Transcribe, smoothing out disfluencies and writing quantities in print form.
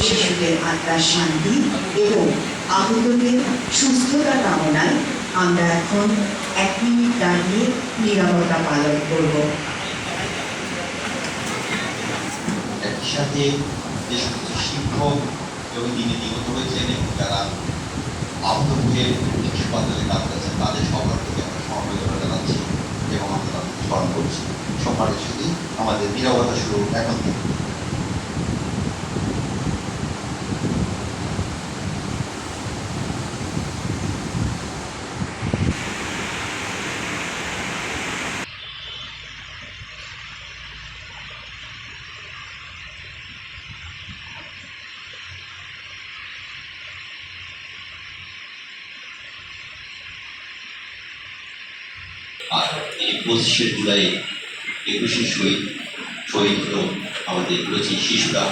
শিশুদের আত্মার শান্তি এবং আহতদের সুস্থতা কামনায় আমরা এখন 1 মিনিট দাঁড়িয়ে নীরবতা পালন করব। একই সাথে যে সমস্ত শিক্ষক এবং দিনে নিহত হয়েছেন এবং যারা আহত হয়ে হাসপাতালে কাজ করছেন তাদের সবার প্রতি আমরা সমবেদনা জানাচ্ছি এবং আমরা তাদের স্মরণ করছি। সম্মানের সাথে আমাদের নীরবতা শুরু এখন থেকে। আর এই 25শে জুলাই 21শে শহীদ হলো আমাদের রয়েছে শিশুরা।